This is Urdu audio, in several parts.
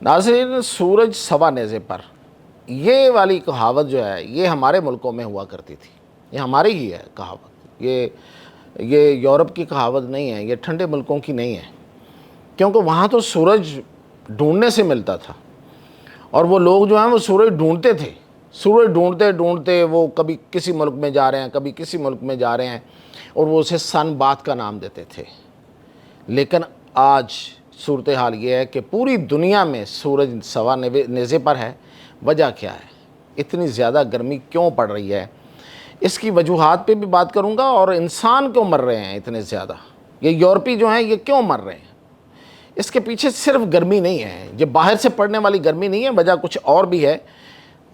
ناظرین، سورج سوا نیزے پر، یہ والی کہاوت جو ہے یہ ہمارے ملکوں میں ہوا کرتی تھی. یہ ہماری ہی ہے کہاوت. یہ یورپ کی کہاوت نہیں ہے، یہ ٹھنڈے ملکوں کی نہیں ہے، کیونکہ وہاں تو سورج ڈھونڈنے سے ملتا تھا، اور وہ لوگ جو ہیں وہ سورج ڈھونڈتے تھے. سورج ڈھونڈتے ڈھونڈتے وہ کبھی کسی ملک میں جا رہے ہیں، کبھی کسی ملک میں جا رہے ہیں، اور وہ اسے سن بات کا نام دیتے تھے. لیکن آج صورتحال یہ ہے کہ پوری دنیا میں سورج سوا نیزے پر ہے. وجہ کیا ہے؟ اتنی زیادہ گرمی کیوں پڑ رہی ہے؟ اس کی وجوہات پہ بھی بات کروں گا، اور انسان کیوں مر رہے ہیں اتنے زیادہ، یہ یورپی جو ہیں یہ کیوں مر رہے ہیں. اس کے پیچھے صرف گرمی نہیں ہے، یہ باہر سے پڑنے والی گرمی نہیں ہے، وجہ کچھ اور بھی ہے،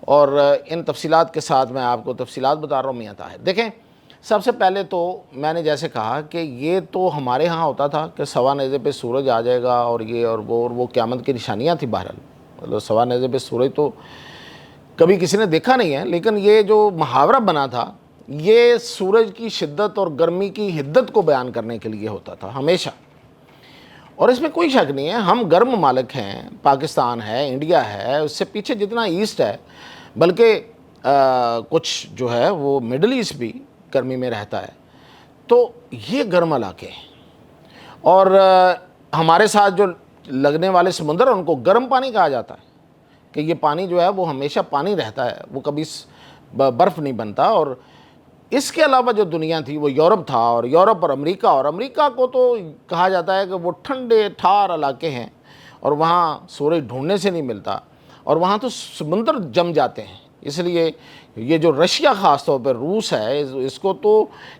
اور ان تفصیلات کے ساتھ میں آپ کو تفصیلات بتا رہا ہوں. میاں طاہر دیکھیں، سب سے پہلے تو میں نے جیسے کہا کہ یہ تو ہمارے ہاں ہوتا تھا کہ سوا نیزے پہ سورج آ جائے گا، اور یہ اور وہ قیامت کی نشانیاں تھیں. بہرحال مطلب سوا نیزے پہ سورج تو کبھی کسی نے دیکھا نہیں ہے، لیکن یہ جو محاورہ بنا تھا یہ سورج کی شدت اور گرمی کی حدت کو بیان کرنے کے لیے ہوتا تھا ہمیشہ. اور اس میں کوئی شک نہیں ہے، ہم گرم ممالک ہیں، پاکستان ہے، انڈیا ہے، اس سے پیچھے جتنا ایسٹ ہے، بلکہ کچھ جو ہے وہ مڈل ایسٹ بھی گرمی میں رہتا ہے. تو یہ گرم علاقے ہیں، اور ہمارے ساتھ جو لگنے والے سمندر ان کو گرم پانی کہا جاتا ہے، کہ یہ پانی جو ہے وہ ہمیشہ پانی رہتا ہے، وہ کبھی برف نہیں بنتا. اور اس کے علاوہ جو دنیا تھی وہ یورپ تھا، اور یورپ اور امریکہ کو تو کہا جاتا ہے کہ وہ ٹھنڈے ٹھار علاقے ہیں، اور وہاں سورج ڈھونڈنے سے نہیں ملتا، اور وہاں تو سمندر جم جاتے ہیں. اس لیے یہ جو رشیا خاص طور پہ روس ہے، اس کو تو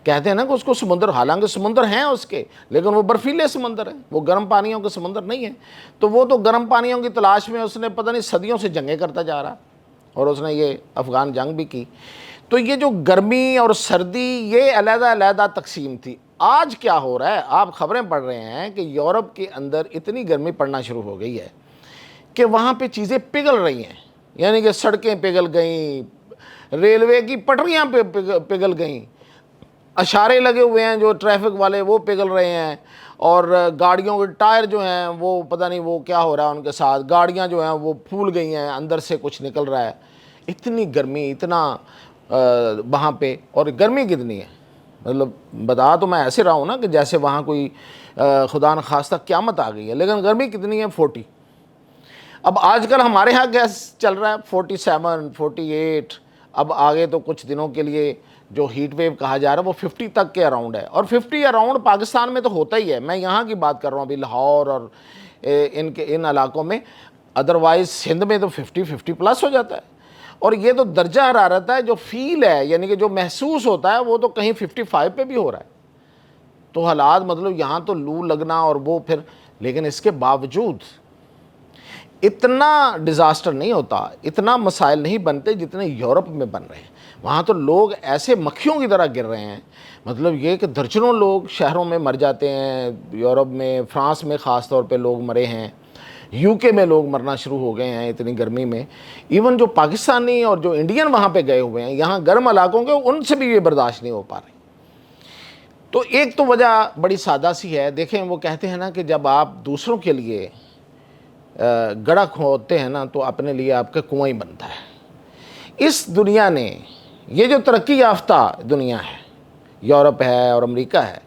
کہتے ہیں نا کہ اس کو سمندر، حالانکہ سمندر ہیں اس کے، لیکن وہ برفیلے سمندر ہیں، وہ گرم پانیوں کے سمندر نہیں ہیں. تو وہ تو گرم پانیوں کی تلاش میں اس نے پتہ نہیں صدیوں سے جنگیں کرتا جا رہا، اور اس نے یہ افغان جنگ بھی کی. تو یہ جو گرمی اور سردی یہ علیحدہ علیحدہ تقسیم تھی. آج کیا ہو رہا ہے؟ آپ خبریں پڑھ رہے ہیں کہ یورپ کے اندر اتنی گرمی پڑنا شروع ہو گئی ہے کہ وہاں پہ چیزیں پگھل رہی ہیں، یعنی کہ سڑکیں پگھل گئیں، ریلوے کی پٹریاں پگھل گئیں، اشارے لگے ہوئے ہیں جو ٹریفک والے وہ پگھل رہے ہیں، اور گاڑیوں کے ٹائر جو ہیں وہ پتہ نہیں وہ کیا ہو رہا ہے ان کے ساتھ، گاڑیاں جو ہیں وہ پھول گئی ہیں، اندر سے کچھ نکل رہا ہے. اتنی گرمی، اتنا وہاں پہ، اور گرمی کتنی ہے، مطلب بتا تو میں ایسے رہا ہوں نا کہ جیسے وہاں کوئی خدا نخواستہ قیامت آ گئی ہے، لیکن گرمی کتنی ہے؟ 40. اب آج کل ہمارے ہاں گیس چل رہا ہے 47 48. اب آگے تو کچھ دنوں کے لیے جو ہیٹ ویو کہا جا رہا ہے وہ 50 تک کے اراؤنڈ ہے، اور 50 اراؤنڈ پاکستان میں تو ہوتا ہی ہے. میں یہاں کی بات کر رہا ہوں ابھی لاہور اور ان علاقوں میں، ادروائز سندھ میں تو 50 پلس ہو جاتا ہے. اور یہ تو درجہ حرارت ہے جو فیل ہے، یعنی کہ جو محسوس ہوتا ہے وہ تو کہیں 55 پہ بھی ہو رہا ہے. تو حالات مطلب یہاں تو لو لگنا اور وہ پھر، لیکن اس کے باوجود اتنا ڈیزاسٹر نہیں ہوتا، اتنا مسائل نہیں بنتے جتنے یورپ میں بن رہے ہیں. وہاں تو لوگ ایسے مکھیوں کی طرح گر رہے ہیں، مطلب یہ کہ درجنوں لوگ شہروں میں مر جاتے ہیں. یورپ میں، فرانس میں خاص طور پہ لوگ مرے ہیں، یو کے میں لوگ مرنا شروع ہو گئے ہیں اتنی گرمی میں. ایون جو پاکستانی اور جو انڈین وہاں پہ گئے ہوئے ہیں یہاں گرم علاقوں کے، ان سے بھی یہ برداشت نہیں ہو پا رہی. تو ایک تو وجہ بڑی سادہ سی ہے. دیکھیں، وہ کہتے ہیں نا کہ جب آپ دوسروں کے لیے گڑھا کھودتے ہیں نا تو اپنے لیے آپ کا کنواں ہی بنتا ہے. اس دنیا نے، یہ جو ترقی یافتہ دنیا ہے، یورپ ہے اور امریکہ ہے،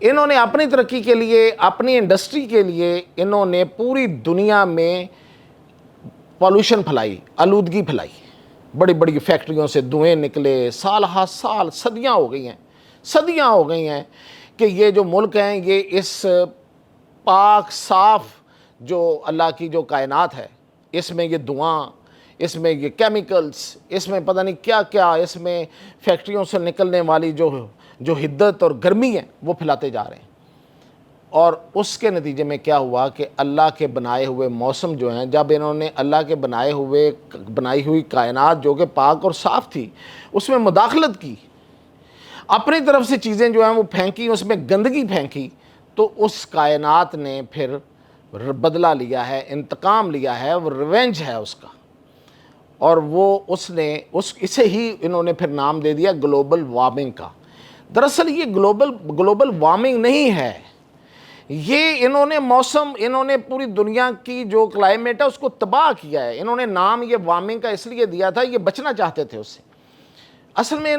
انہوں نے اپنی ترقی کے لیے، اپنی انڈسٹری کے لیے، انہوں نے پوری دنیا میں پالوشن پھیلائی، آلودگی پھیلائی. بڑی بڑی فیکٹریوں سے دھوئیں نکلے، سال ہا سال، صدیاں ہو گئی ہیں کہ یہ جو ملک ہیں یہ اس پاک صاف جو اللہ کی جو کائنات ہے، اس میں یہ دھواں، اس میں یہ کیمیکلز، اس میں پتہ نہیں کیا کیا، اس میں فیکٹریوں سے نکلنے والی جو حدت اور گرمی ہے وہ پھیلاتے جا رہے ہیں. اور اس کے نتیجے میں کیا ہوا کہ اللہ کے بنائے ہوئے موسم جو ہیں، جب انہوں نے اللہ کے بنائی ہوئی کائنات جو کہ پاک اور صاف تھی اس میں مداخلت کی، اپنی طرف سے چیزیں جو ہیں وہ پھینکی، اس میں گندگی پھینکی، تو اس کائنات نے پھر بدلہ لیا ہے، انتقام لیا ہے، وہ ریونج ہے اس کا. اور وہ اسے ہی انہوں نے پھر نام دے دیا گلوبل وارمنگ کا. دراصل یہ گلوبل وارمنگ نہیں ہے، یہ انہوں نے موسم، انہوں نے پوری دنیا کی جو کلائمیٹ ہے اس کو تباہ کیا ہے. انہوں نے نام یہ وارمنگ کا اس لیے دیا تھا، یہ بچنا چاہتے تھے اس سے. اصل میں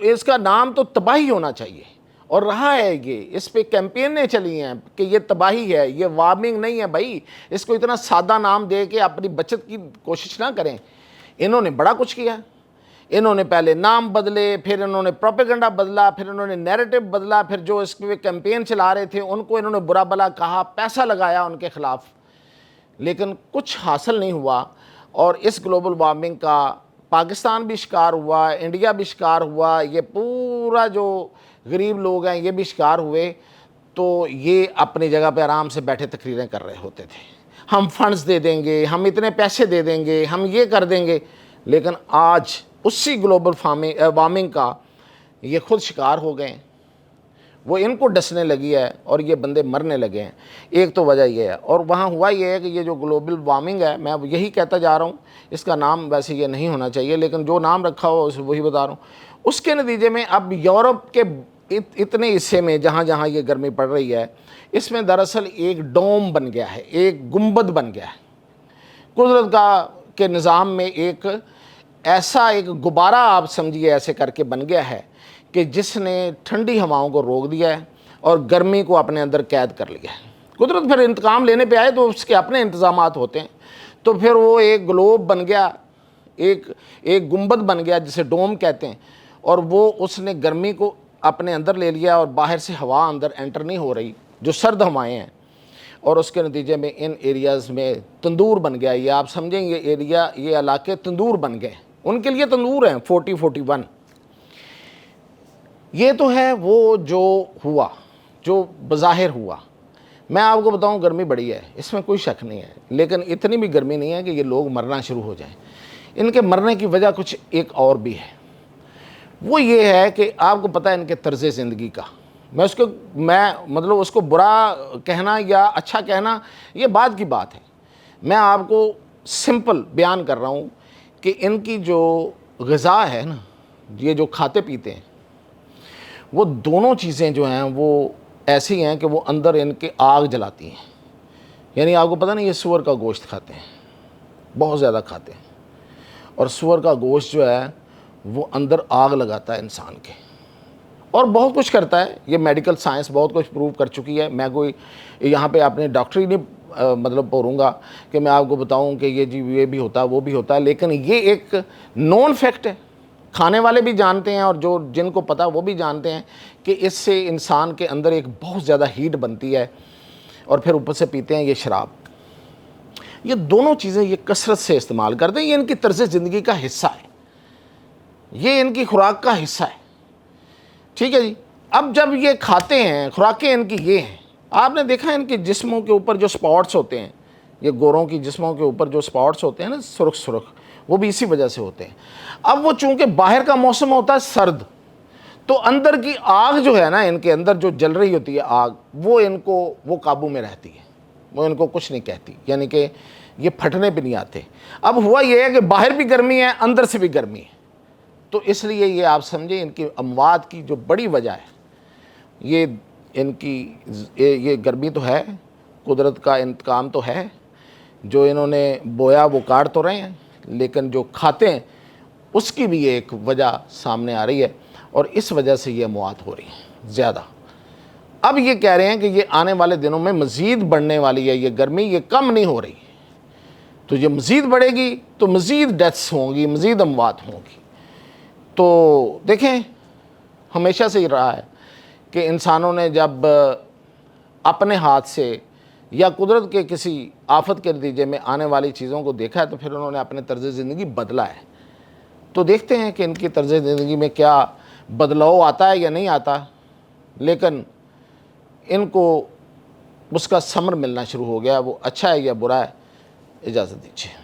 اس کا نام تو تباہی ہونا چاہیے، اور رہا ہے یہ. اس پہ کیمپینیں چلی ہیں کہ یہ تباہی ہے، یہ وارمنگ نہیں ہے. بھائی اس کو اتنا سادہ نام دے کے اپنی بچت کی کوشش نہ کریں. انہوں نے بڑا کچھ کیا. انہوں نے پہلے نام بدلے، پھر انہوں نے پروپیگنڈا بدلا، پھر انہوں نے نیریٹو بدلا، پھر جو اس پہ کیمپین چلا رہے تھے ان کو انہوں نے برا بلا کہا، پیسہ لگایا ان کے خلاف، لیکن کچھ حاصل نہیں ہوا. اور اس گلوبل وارمنگ کا پاکستان بھی شکار ہوا، انڈیا بھی شکار ہوا، یہ پورا جو غریب لوگ ہیں یہ بھی شکار ہوئے. تو یہ اپنی جگہ پہ آرام سے بیٹھے تقریریں کر رہے ہوتے تھے، ہم فنڈز دے دیں گے، ہم اتنے پیسے دے دیں گے، ہم یہ کر دیں گے. لیکن آج اسی گلوبل وارمنگ کا یہ خود شکار ہو گئے ہیں. وہ ان کو ڈسنے لگی ہے اور یہ بندے مرنے لگے ہیں. ایک تو وجہ یہ ہے. اور وہاں ہوا یہ ہے کہ یہ جو گلوبل وارمنگ ہے، میں یہی کہتا جا رہا ہوں، اس کا نام ویسے یہ نہیں ہونا چاہیے، لیکن جو نام رکھا ہو وہی بتا رہا ہوں. اس کے نتیجے میں اب یورپ کے اتنے حصے میں جہاں جہاں یہ گرمی پڑ رہی ہے، اس میں دراصل ایک ڈوم بن گیا ہے، ایک گنبد بن گیا ہے. قدرت کا کے نظام میں ایک ایسا ایک غبارہ آپ سمجھیے ایسے کر کے بن گیا ہے کہ جس نے ٹھنڈی ہواؤں کو روک دیا ہے اور گرمی کو اپنے اندر قید کر لیا ہے. قدرت پھر انتقام لینے پہ آئے تو اس کے اپنے انتظامات ہوتے ہیں. تو پھر وہ ایک گلوب بن گیا، ایک گنبد بن گیا جسے ڈوم کہتے ہیں، اور وہ اس نے گرمی کو اپنے اندر لے لیا اور باہر سے ہوا اندر انٹر نہیں ہو رہی، جو سرد ہوائیں ہیں. اور اس کے نتیجے میں ان ایریاز میں تندور بن گیا. یہ آپ سمجھیں یہ ایریا، یہ علاقے تندور بن گئے. ان کے لیے تندور ہیں 41. یہ تو ہے وہ جو ہوا، جو بظاہر ہوا. میں آپ کو بتاؤں گرمی بڑی ہے، اس میں کوئی شک نہیں ہے، لیکن اتنی بھی گرمی نہیں ہے کہ یہ لوگ مرنا شروع ہو جائیں. ان کے مرنے کی وجہ کچھ ایک اور بھی ہے. وہ یہ ہے کہ آپ کو پتہ ہے ان کے طرز زندگی کا، میں مطلب اس کو برا کہنا یا اچھا کہنا یہ بعد کی بات ہے. میں آپ کو سمپل بیان کر رہا ہوں کہ ان کی جو غذا ہے نا، یہ جو کھاتے پیتے ہیں، وہ دونوں چیزیں جو ہیں وہ ایسی ہیں کہ وہ اندر ان کے آگ جلاتی ہیں. یعنی آپ کو پتہ نہیں، یہ سور کا گوشت کھاتے ہیں، بہت زیادہ کھاتے ہیں. اور سور کا گوشت جو ہے وہ اندر آگ لگاتا ہے انسان کے، اور بہت کچھ کرتا ہے. یہ میڈیکل سائنس بہت کچھ پروو کر چکی ہے. میں کوئی یہاں پہ اپنے ڈاکٹری نہیں مطلب پوروں گا کہ میں آپ کو بتاؤں کہ یہ جی یہ بھی ہوتا ہے وہ بھی ہوتا ہے، لیکن یہ ایک نون فیکٹ ہے. کھانے والے بھی جانتے ہیں اور جن کو پتہ وہ بھی جانتے ہیں کہ اس سے انسان کے اندر ایک بہت زیادہ ہیٹ بنتی ہے، اور پھر اوپر سے پیتے ہیں یہ شراب. یہ دونوں چیزیں یہ کثرت سے استعمال کرتے ہیں. یہ ان کی طرز زندگی کا حصہ ہے، یہ ان کی خوراک کا حصہ ہے. ٹھیک ہے جی. اب جب یہ کھاتے ہیں، خوراکیں ان کی یہ ہیں. آپ نے دیکھا ان کے جسموں کے اوپر جو سپاٹس ہوتے ہیں، یہ گوروں کی جسموں کے اوپر جو سپاٹس ہوتے ہیں نا، سرخ سرخ، وہ بھی اسی وجہ سے ہوتے ہیں. اب وہ چونکہ باہر کا موسم ہوتا ہے سرد، تو اندر کی آگ جو ہے نا، ان کے اندر جو جل رہی ہوتی ہے آگ، وہ ان کو وہ قابو میں رہتی ہے، وہ ان کو کچھ نہیں کہتی. یعنی کہ یہ پھٹنے پہ نہیں آتے. اب ہوا یہ ہے کہ باہر بھی گرمی ہے، اندر سے بھی گرمی ہے. تو اس لیے یہ آپ سمجھیں ان کی اموات کی جو بڑی وجہ ہے، یہ ان کی یہ گرمی تو ہے، قدرت کا انتقام تو ہے. جو انہوں نے بویا وہ کاٹ تو رہے ہیں، لیکن جو کھاتے ہیں اس کی بھی ایک وجہ سامنے آ رہی ہے، اور اس وجہ سے یہ اموات ہو رہی ہیں زیادہ. اب یہ کہہ رہے ہیں کہ یہ آنے والے دنوں میں مزید بڑھنے والی ہے یہ گرمی، یہ کم نہیں ہو رہی. تو یہ مزید بڑھے گی تو مزید ڈیتھس ہوں گی، مزید اموات ہوں گی. تو دیکھیں، ہمیشہ سے ہی رہا ہے کہ انسانوں نے جب اپنے ہاتھ سے یا قدرت کے کسی آفت کے نتیجے میں آنے والی چیزوں کو دیکھا ہے تو پھر انہوں نے اپنے طرز زندگی بدلا ہے. تو دیکھتے ہیں کہ ان کی طرز زندگی میں کیا بدلاؤ آتا ہے یا نہیں آتا، لیکن ان کو اس کا ثمر ملنا شروع ہو گیا. وہ اچھا ہے یا برا ہے، اجازت دیجیے.